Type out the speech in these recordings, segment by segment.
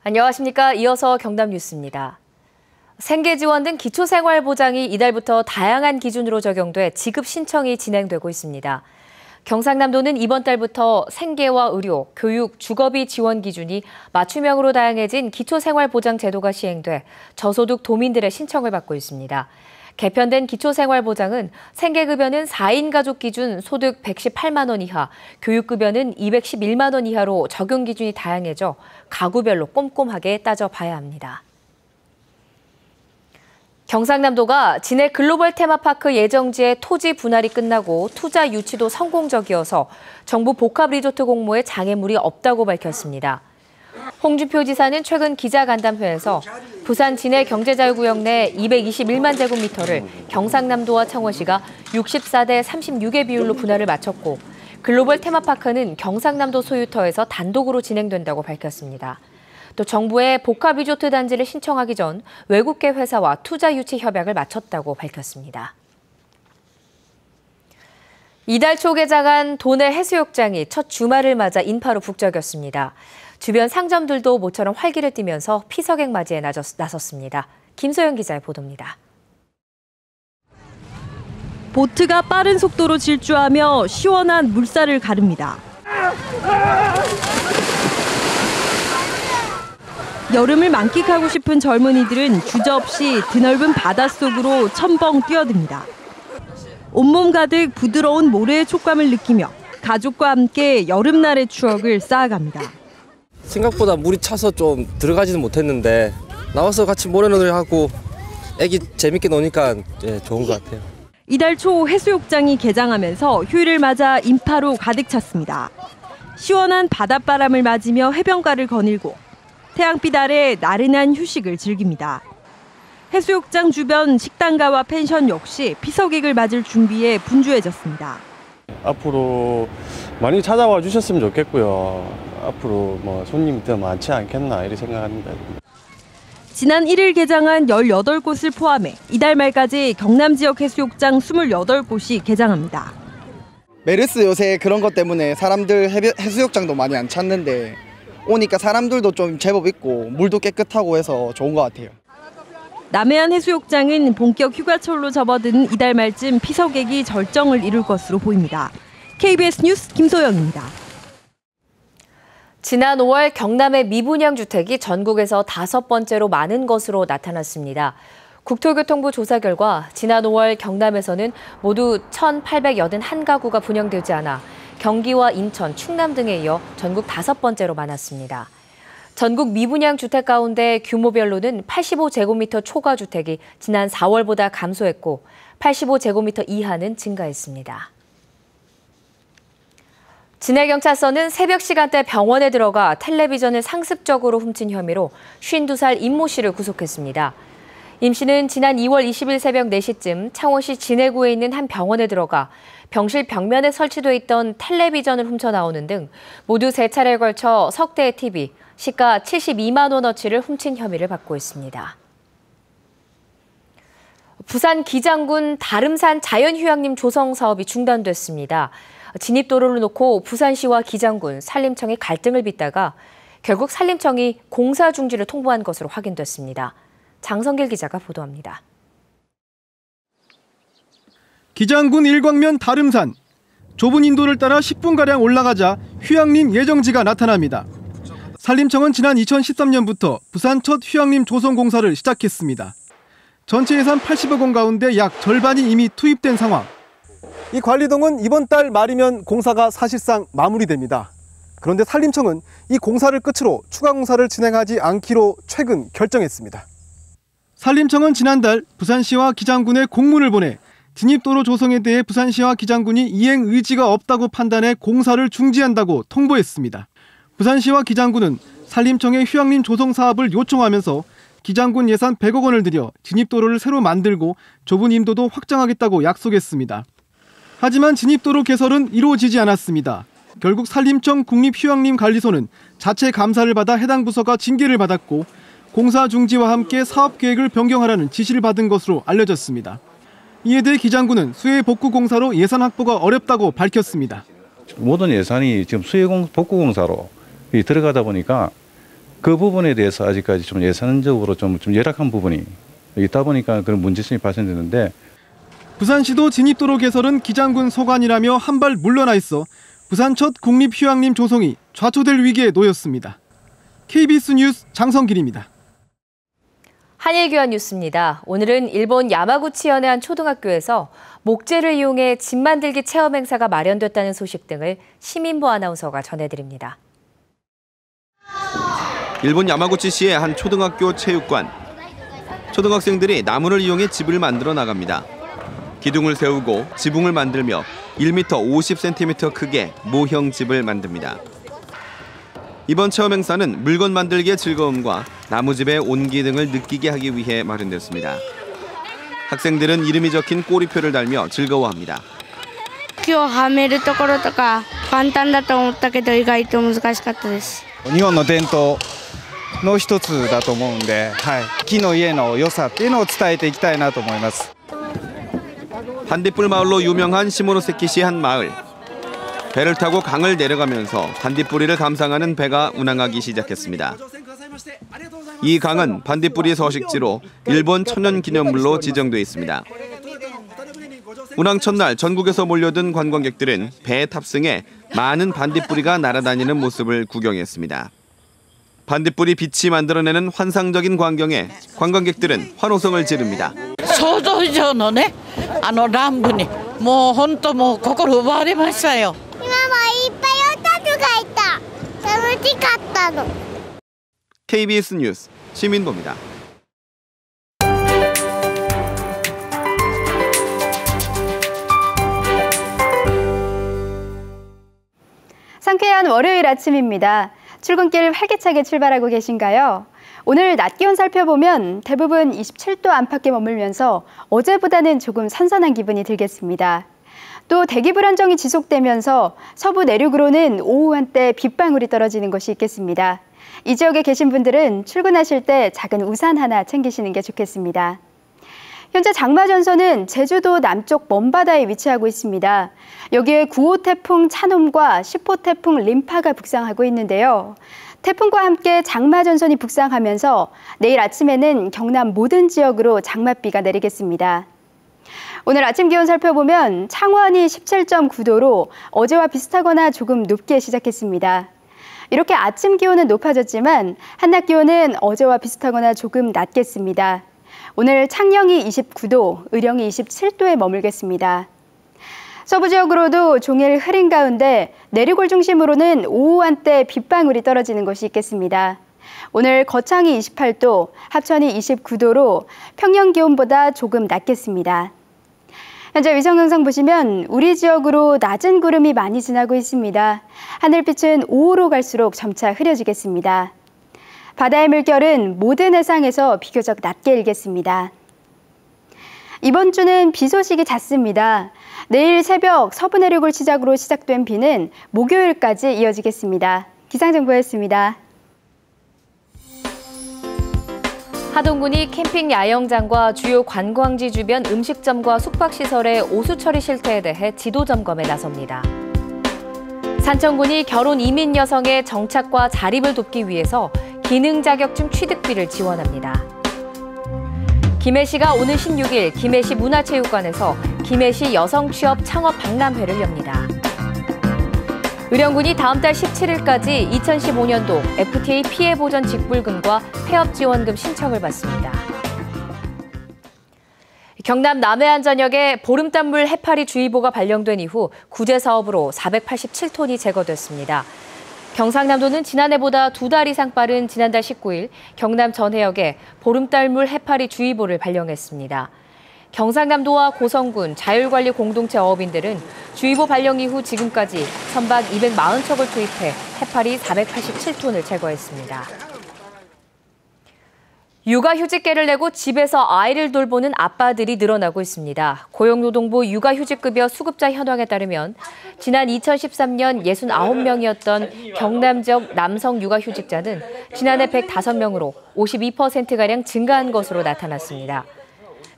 안녕하십니까. 이어서 경남 뉴스입니다. 생계지원 등 기초생활보장이 이달부터 다양한 기준으로 적용돼 지급 신청이 진행되고 있습니다. 경상남도는 이번 달부터 생계와 의료, 교육, 주거비 지원 기준이 맞춤형으로 다양해진 기초생활보장 제도가 시행돼 저소득 도민들의 신청을 받고 있습니다. 개편된 기초생활보장은 생계급여는 4인 가족 기준 소득 118만 원 이하, 교육급여는 211만 원 이하로 적용 기준이 다양해져 가구별로 꼼꼼하게 따져봐야 합니다. 경상남도가 진해 글로벌 테마파크 예정지의 토지 분할이 끝나고 투자 유치도 성공적이어서 정부 복합리조트 공모에 장애물이 없다고 밝혔습니다. 홍준표 지사는 최근 기자간담회에서 부산 진해 경제자유구역 내 221만 제곱미터를 경상남도와 창원시가 64대 36의 비율로 분할을 마쳤고 글로벌 테마파크는 경상남도 소유터에서 단독으로 진행된다고 밝혔습니다. 또 정부의 복합리조트 단지를 신청하기 전 외국계 회사와 투자 유치 협약을 마쳤다고 밝혔습니다. 이달 초 개장한 도내 해수욕장이 첫 주말을 맞아 인파로 북적였습니다. 주변 상점들도 모처럼 활기를 띠면서 피서객 맞이에 나섰습니다. 김소영 기자의 보도입니다. 보트가 빠른 속도로 질주하며 시원한 물살을 가릅니다. 여름을 만끽하고 싶은 젊은이들은 주저없이 드넓은 바닷속으로 첨벙 뛰어듭니다. 온몸 가득 부드러운 모래의 촉감을 느끼며 가족과 함께 여름날의 추억을 쌓아갑니다. 생각보다 물이 차서 좀 들어가지는 못했는데 나와서 같이 모래놀이 하고 애기 재밌게 노니까 좋은 것 같아요. 이달 초 해수욕장이 개장하면서 휴일을 맞아 인파로 가득 찼습니다. 시원한 바닷바람을 맞으며 해변가를 거닐고 태양빛 아래 나른한 휴식을 즐깁니다. 해수욕장 주변 식당가와 펜션 역시 피서객을 맞을 준비에 분주해졌습니다. 앞으로 많이 찾아와 주셨으면 좋겠고요. 앞으로 손님이 더 많지 않겠나 이렇게 생각합니다. 지난 1일 개장한 18곳을 포함해 이달 말까지 경남 지역 해수욕장 28곳이 개장합니다. 메르스 요새 그런 것 때문에 사람들 해수욕장도 많이 안 찾는데 오니까 사람들도 좀 제법 있고 물도 깨끗하고 해서 좋은 것 같아요. 남해안 해수욕장은 본격 휴가철로 접어든 이달 말쯤 피서객이 절정을 이룰 것으로 보입니다. KBS 뉴스 김소영입니다. 지난 5월 경남의 미분양 주택이 전국에서 5번째로 많은 것으로 나타났습니다. 국토교통부 조사 결과 지난 5월 경남에서는 모두 1,881가구가 분양되지 않아 경기와 인천, 충남 등에 이어 전국 5번째로 많았습니다. 전국 미분양 주택 가운데 규모별로는 85제곱미터 초과 주택이 지난 4월보다 감소했고 85제곱미터 이하는 증가했습니다. 진해경찰서는 새벽 시간대 병원에 들어가 텔레비전을 상습적으로 훔친 혐의로 52살 임모 씨를 구속했습니다. 임 씨는 지난 2월 20일 새벽 4시쯤 창원시 진해구에 있는 한 병원에 들어가 병실 벽면에 설치돼 있던 텔레비전을 훔쳐 나오는 등 모두 3차례에 걸쳐 석 대의 TV, 시가 72만 원어치를 훔친 혐의를 받고 있습니다. 부산 기장군 다름산 자연휴양림 조성 사업이 중단됐습니다. 진입도로를 놓고 부산시와 기장군, 산림청이 갈등을 빚다가 결국 산림청이 공사 중지를 통보한 것으로 확인됐습니다. 장성길 기자가 보도합니다. 기장군 일광면 다름산. 좁은 인도를 따라 10분가량 올라가자 휴양림 예정지가 나타납니다. 산림청은 지난 2013년부터 부산 첫 휴양림 조성 공사를 시작했습니다. 전체 예산 80억 원 가운데 약 절반이 이미 투입된 상황. 이 관리동은 이번 달 말이면 공사가 사실상 마무리됩니다. 그런데 산림청은 이 공사를 끝으로 추가 공사를 진행하지 않기로 최근 결정했습니다. 산림청은 지난달 부산시와 기장군에 공문을 보내 진입도로 조성에 대해 부산시와 기장군이 이행 의지가 없다고 판단해 공사를 중지한다고 통보했습니다. 부산시와 기장군은 산림청의 휴양림 조성 사업을 요청하면서 기장군 예산 100억 원을 들여 진입도로를 새로 만들고 좁은 임도도 확장하겠다고 약속했습니다. 하지만 진입도로 개설은 이루어지지 않았습니다. 결국 산림청 국립휴양림관리소는 자체 감사를 받아 해당 부서가 징계를 받았고 공사 중지와 함께 사업 계획을 변경하라는 지시를 받은 것으로 알려졌습니다. 이에 대해 기장군은 수해 복구 공사로 예산 확보가 어렵다고 밝혔습니다. 모든 예산이 지금 수해 복구 공사로 들어가다 보니까 그 부분에 대해서 아직까지 좀 예산적으로 좀 열악한 부분이 있다 보니까 그런 문제점이 발생되는데 부산시도 진입도로 개설은 기장군 소관이라며 한 발 물러나 있어 부산 첫 국립휴양림 조성이 좌초될 위기에 놓였습니다. KBS 뉴스 장성길입니다. 한일교환 뉴스입니다. 오늘은 일본 야마구치현의 한 초등학교에서 목재를 이용해 집 만들기 체험 행사가 마련됐다는 소식 등을 시민보 아나운서가 전해드립니다. 일본 야마구치시의 한 초등학교 체육관. 초등학생들이 나무를 이용해 집을 만들어 나갑니다. 기둥을 세우고 지붕을 만들며 1m 50cm 크기의 모형 집을 만듭니다. 이번 체험 행사는 물건 만들기의 즐거움과 나무집의 온기 등을 느끼게 하기 위해 마련됐습니다. 학생들은 이름이 적힌 꼬리표를 달며 즐거워합니다. 今日はめるところとか簡単だと思ったけど意外と難しかったです。日本の伝統の一つだと思うんで、木の家の良さっていうのを伝えていきたいなと思います。 반딧불 마을로 유명한 시모노세키시 한 마을. 배를 타고 강을 내려가면서 반딧불이를 감상하는 배가 운항하기 시작했습니다. 이 강은 반딧불이 서식지로 일본 천연기념물로 지정돼 있습니다. 운항 첫날 전국에서 몰려든 관광객들은 배에 탑승해 많은 반딧불이가 날아다니는 모습을 구경했습니다. 반딧불이 빛이 만들어내는 환상적인 광경에 관광객들은 환호성을 지릅니다. 想像以上のね、乱舞にもう本当もう心奪われましたよ。 KBS 뉴스 시민보입니다. 상쾌한 월요일 아침입니다. 출근길 활기차게 출발하고 계신가요? 오늘 낮 기온 살펴보면 대부분 27도 안팎에 머물면서 어제보다는 조금 선선한 기분이 들겠습니다. 또 대기 불안정이 지속되면서 서부 내륙으로는 오후 한때 빗방울이 떨어지는 곳이 있겠습니다. 이 지역에 계신 분들은 출근하실 때 작은 우산 하나 챙기시는 게 좋겠습니다. 현재 장마전선은 제주도 남쪽 먼바다에 위치하고 있습니다. 여기에 9호 태풍 차놈과 10호 태풍 림파가 북상하고 있는데요. 태풍과 함께 장마전선이 북상하면서 내일 아침에는 경남 모든 지역으로 장맛비가 내리겠습니다. 오늘 아침 기온 살펴보면 창원이 17.9도로 어제와 비슷하거나 조금 높게 시작했습니다. 이렇게 아침 기온은 높아졌지만 한낮 기온은 어제와 비슷하거나 조금 낮겠습니다. 오늘 창녕이 29도, 의령이 27도에 머물겠습니다. 서부 지역으로도 종일 흐린 가운데 내륙을 중심으로는 오후 한때 빗방울이 떨어지는 곳이 있겠습니다. 오늘 거창이 28도, 합천이 29도로 평년 기온보다 조금 낮겠습니다. 현재 위성 영상 보시면 우리 지역으로 낮은 구름이 많이 지나고 있습니다. 하늘빛은 오후로 갈수록 점차 흐려지겠습니다. 바다의 물결은 모든 해상에서 비교적 낮게 일겠습니다. 이번 주는 비 소식이 잦습니다. 내일 새벽 서부 내륙을 시작으로 시작된 비는 목요일까지 이어지겠습니다. 기상정보였습니다. 하동군이 캠핑 야영장과 주요 관광지 주변 음식점과 숙박시설의 오수 처리 실태에 대해 지도 점검에 나섭니다. 산청군이 결혼 이민 여성의 정착과 자립을 돕기 위해서 기능 자격증 취득비를 지원합니다. 김해시가 오늘 16일 김해시 문화체육관에서 김해시 여성 취업 창업 박람회를 엽니다. 의령군이 다음 달 17일까지 2015년도 FTA 피해 보전 직불금과 폐업 지원금 신청을 받습니다. 경남 남해안 전역에 보름단물 해파리 주의보가 발령된 이후 구제 사업으로 487톤이 제거됐습니다. 경상남도는 지난해보다 2달 이상 빠른 지난달 19일 경남 전해역에 보름달물 해파리 주의보를 발령했습니다. 경상남도와 고성군 자율관리 공동체 어업인들은 주의보 발령 이후 지금까지 선박 240척을 투입해 해파리 487톤을 제거했습니다. 육아휴직계를 내고 집에서 아이를 돌보는 아빠들이 늘어나고 있습니다. 고용노동부 육아휴직급여 수급자 현황에 따르면 지난 2013년 69명이었던 경남 지역 남성 육아휴직자는 지난해 105명으로 52%가량 증가한 것으로 나타났습니다.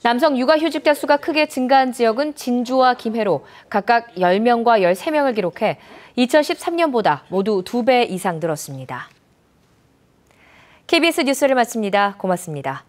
남성 육아휴직자 수가 크게 증가한 지역은 진주와 김해로 각각 10명과 13명을 기록해 2013년보다 모두 2배 이상 늘었습니다. KBS 뉴스를 마칩니다. 고맙습니다.